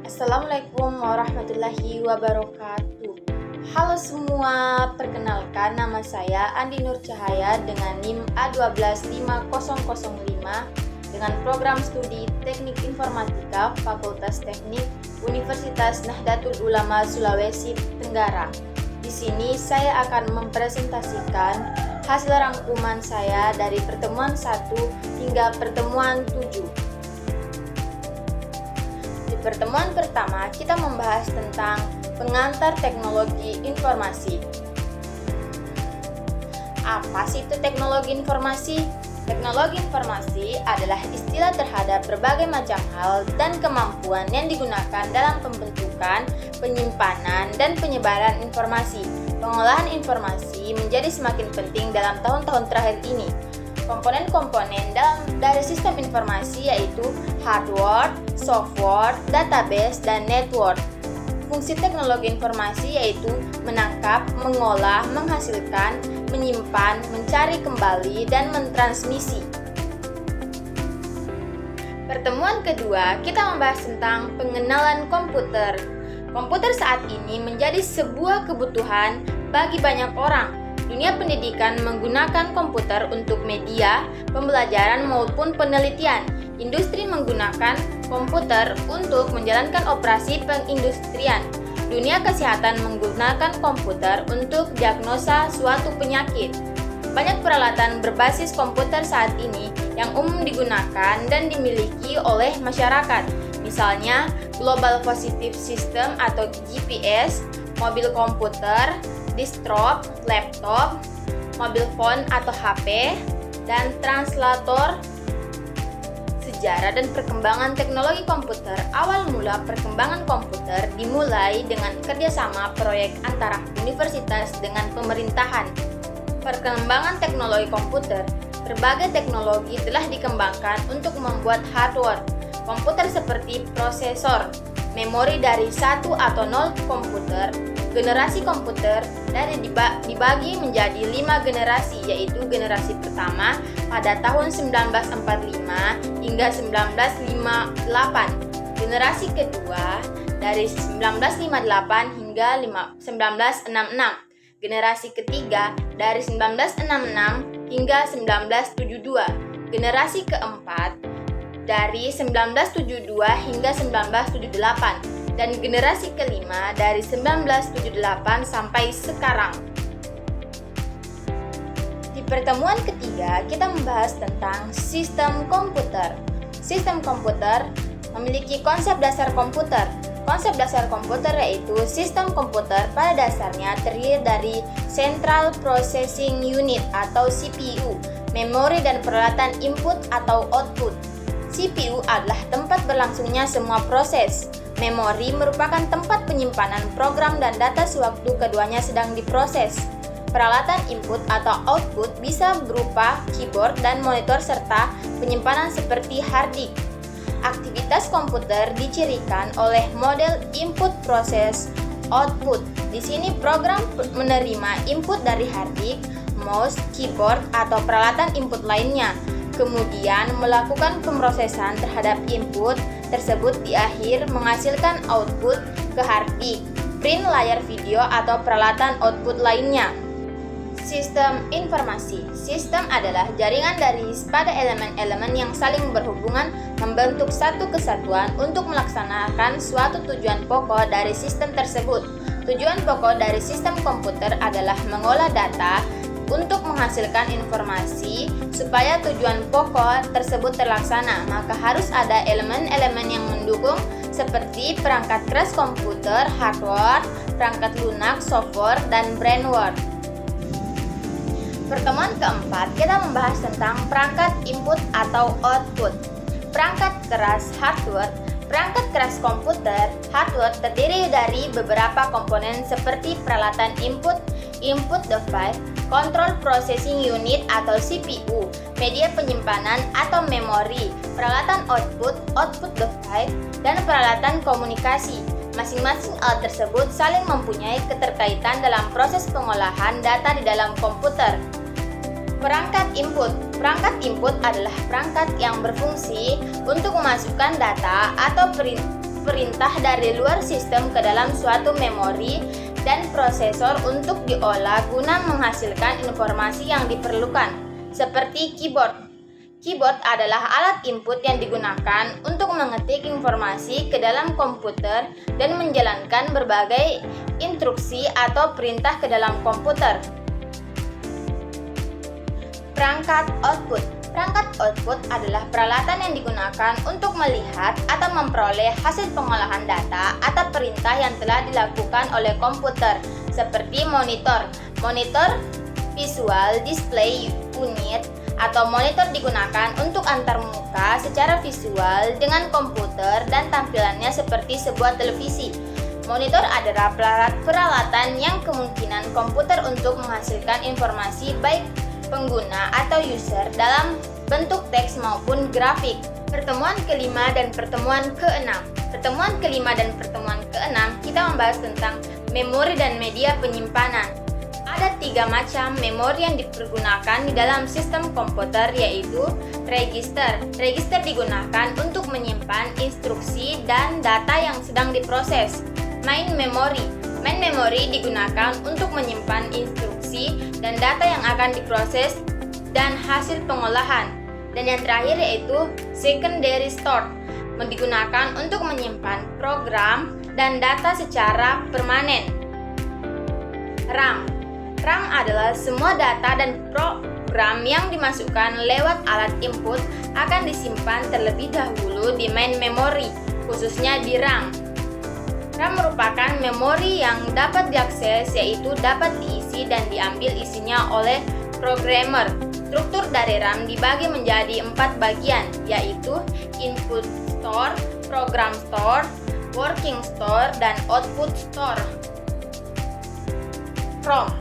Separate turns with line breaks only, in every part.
Assalamualaikum warahmatullahi wabarakatuh. Halo semua, perkenalkan nama saya Andi Nur Cahaya dengan NIM A1250005 dengan program studi Teknik Informatika Fakultas Teknik Universitas Nahdlatul Ulama Sulawesi Tenggara. Di sini saya akan mempresentasikan hasil rangkuman saya dari pertemuan 1 hingga pertemuan 7. Di pertemuan pertama, kita membahas tentang pengantar teknologi informasi. Apa sih itu teknologi informasi? Teknologi informasi adalah istilah terhadap berbagai macam hal dan kemampuan yang digunakan dalam pembentukan, penyimpanan, dan penyebaran informasi. Pengolahan informasi menjadi semakin penting dalam tahun-tahun terakhir ini. Komponen-komponen dari sistem informasi yaitu hardware, software, database, dan network. Fungsi teknologi informasi yaitu menangkap, mengolah, menghasilkan, menyimpan, mencari kembali, dan mentransmisi. Pertemuan kedua, kita membahas tentang pengenalan komputer. Komputer saat ini menjadi sebuah kebutuhan bagi banyak orang. Dunia pendidikan menggunakan komputer untuk media, pembelajaran maupun penelitian. Industri menggunakan komputer untuk menjalankan operasi pengindustrian. Dunia kesehatan menggunakan komputer untuk diagnosa suatu penyakit. Banyak peralatan berbasis komputer saat ini yang umum digunakan dan dimiliki oleh masyarakat. Misalnya, Global Positive System atau GPS, mobil komputer, desktop, laptop, mobil phone atau HP, dan translator. Sejarah dan perkembangan teknologi komputer. Awal mula perkembangan komputer dimulai dengan kerjasama proyek antara universitas dengan pemerintahan. Perkembangan teknologi komputer. Berbagai teknologi telah dikembangkan untuk membuat hardware komputer seperti prosesor, memori dari 1 atau 0 komputer. Generasi komputer dibagi menjadi 5 generasi, yaitu generasi pertama pada tahun 1945 hingga 1958, generasi kedua dari 1958 hingga 1966, generasi ketiga dari 1966 hingga 1972, generasi keempat dari 1972 hingga 1978, dan generasi kelima dari 1978 sampai sekarang. Di pertemuan ketiga, kita membahas tentang sistem komputer. Sistem komputer memiliki konsep dasar komputer. Konsep dasar komputer yaitu sistem komputer pada dasarnya terdiri dari Central Processing Unit atau CPU, memori dan peralatan input atau output. CPU adalah tempat berlangsungnya semua proses. Memori merupakan tempat penyimpanan program dan data sewaktu keduanya sedang diproses. Peralatan input atau output bisa berupa keyboard dan monitor serta penyimpanan seperti hard disk. Aktivitas komputer dicirikan oleh model input proses output. Di sini program menerima input dari hard disk, mouse, keyboard, atau peralatan input lainnya. Kemudian melakukan pemrosesan terhadap input tersebut di akhir menghasilkan output ke hard disk, print, layar video, atau peralatan output lainnya. Sistem informasi. Sistem adalah jaringan dari pada elemen-elemen yang saling berhubungan membentuk satu kesatuan untuk melaksanakan suatu tujuan pokok dari sistem tersebut. Tujuan pokok dari sistem komputer adalah mengolah data untuk menghasilkan informasi. Supaya tujuan pokok tersebut terlaksana, maka harus ada elemen-elemen yang mendukung seperti perangkat keras komputer, hardware, perangkat lunak, software, dan brainware. Pertemuan keempat, kita membahas tentang perangkat input atau output. Perangkat keras hardware. Perangkat keras komputer, hardware terdiri dari beberapa komponen seperti peralatan input device, control processing unit atau CPU, media penyimpanan atau memori, peralatan output device, dan peralatan komunikasi. Masing-masing alat tersebut saling mempunyai keterkaitan dalam proses pengolahan data di dalam komputer. Perangkat input. Perangkat input adalah perangkat yang berfungsi untuk memasukkan data atau perintah dari luar sistem ke dalam suatu memori dan prosesor untuk diolah guna menghasilkan informasi yang diperlukan, seperti keyboard. Keyboard adalah alat input yang digunakan untuk mengetik informasi ke dalam komputer dan menjalankan berbagai instruksi atau perintah ke dalam komputer. Perangkat output. Perangkat output adalah peralatan yang digunakan untuk melihat atau memperoleh hasil pengolahan data atau perintah yang telah dilakukan oleh komputer, seperti monitor. Monitor visual display unit atau monitor digunakan untuk antarmuka secara visual dengan komputer dan tampilannya seperti sebuah televisi. Monitor adalah peralatan yang kemungkinan komputer untuk menghasilkan informasi baik pengguna atau user dalam bentuk teks maupun grafik. Pertemuan kelima dan pertemuan keenam. Pertemuan kelima dan pertemuan keenam kita membahas tentang memori dan media penyimpanan. Ada 3 macam memori yang dipergunakan di dalam sistem komputer, yaitu register. Register digunakan untuk menyimpan instruksi dan data yang sedang diproses. Main memory. Main memory digunakan untuk menyimpan instruksi dan data yang akan diproses dan hasil pengolahan. Dan yang terakhir yaitu secondary store, digunakan untuk menyimpan program dan data secara permanen. RAM. RAM adalah semua data dan program yang dimasukkan lewat alat input akan disimpan terlebih dahulu di main memory, khususnya di RAM. RAM merupakan memori yang dapat diakses, yaitu dapat diisi dan diambil isinya oleh programmer. Struktur dari RAM dibagi menjadi 4 bagian, yaitu input store, program store, working store, dan output store. ROM.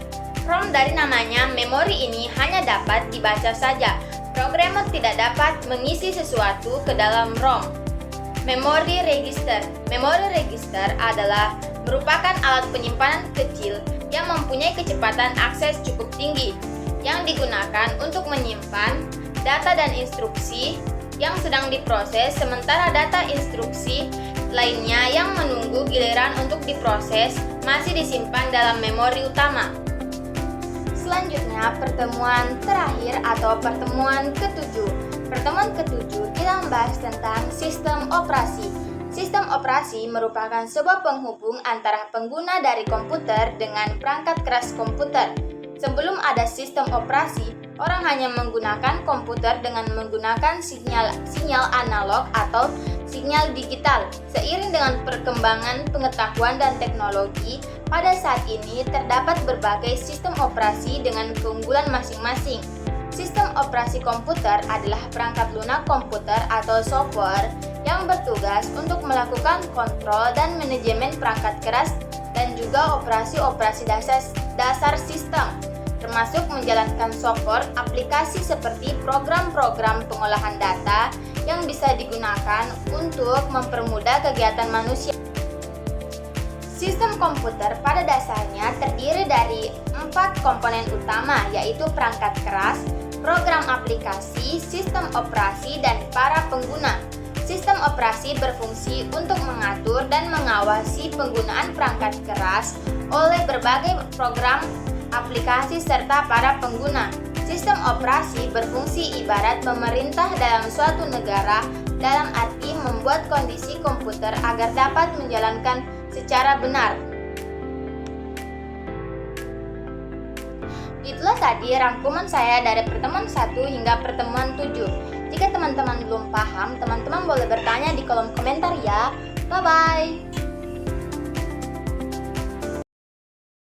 ROM dari namanya, memori ini hanya dapat dibaca saja. Programmer tidak dapat mengisi sesuatu ke dalam ROM. Memory register. Memory register adalah merupakan alat penyimpanan kecil yang mempunyai kecepatan akses cukup tinggi, yang digunakan untuk menyimpan data dan instruksi yang sedang diproses, sementara data instruksi lainnya yang menunggu giliran untuk diproses masih disimpan dalam memori utama. Selanjutnya, pertemuan terakhir atau pertemuan ke-7. Pertemuan ke-7 kita membahas tentang sistem operasi. Sistem operasi merupakan sebuah penghubung antara pengguna dari komputer dengan perangkat keras komputer. Sebelum ada sistem operasi, orang hanya menggunakan komputer dengan menggunakan sinyal analog atau sinyal digital. Seiring dengan perkembangan pengetahuan dan teknologi, pada saat ini terdapat berbagai sistem operasi dengan keunggulan masing-masing. Sistem operasi komputer adalah perangkat lunak komputer atau software yang bertugas untuk melakukan kontrol dan manajemen perangkat keras dan juga operasi-operasi dasar sistem, termasuk menjalankan software aplikasi seperti program-program pengolahan data yang bisa digunakan untuk mempermudah kegiatan manusia. Sistem komputer pada dasarnya terdiri dari 4 komponen utama, yaitu perangkat keras, program aplikasi, sistem operasi, dan para pengguna. Sistem operasi berfungsi untuk mengatur dan mengawasi penggunaan perangkat keras oleh berbagai program aplikasi serta para pengguna. Sistem operasi berfungsi ibarat pemerintah dalam suatu negara, dalam arti membuat kondisi komputer agar dapat menjalankan secara benar. Itulah tadi rangkuman saya dari pertemuan 1 hingga pertemuan 7. Jika teman-teman belum paham, teman-teman boleh bertanya di kolom komentar ya. Bye-bye.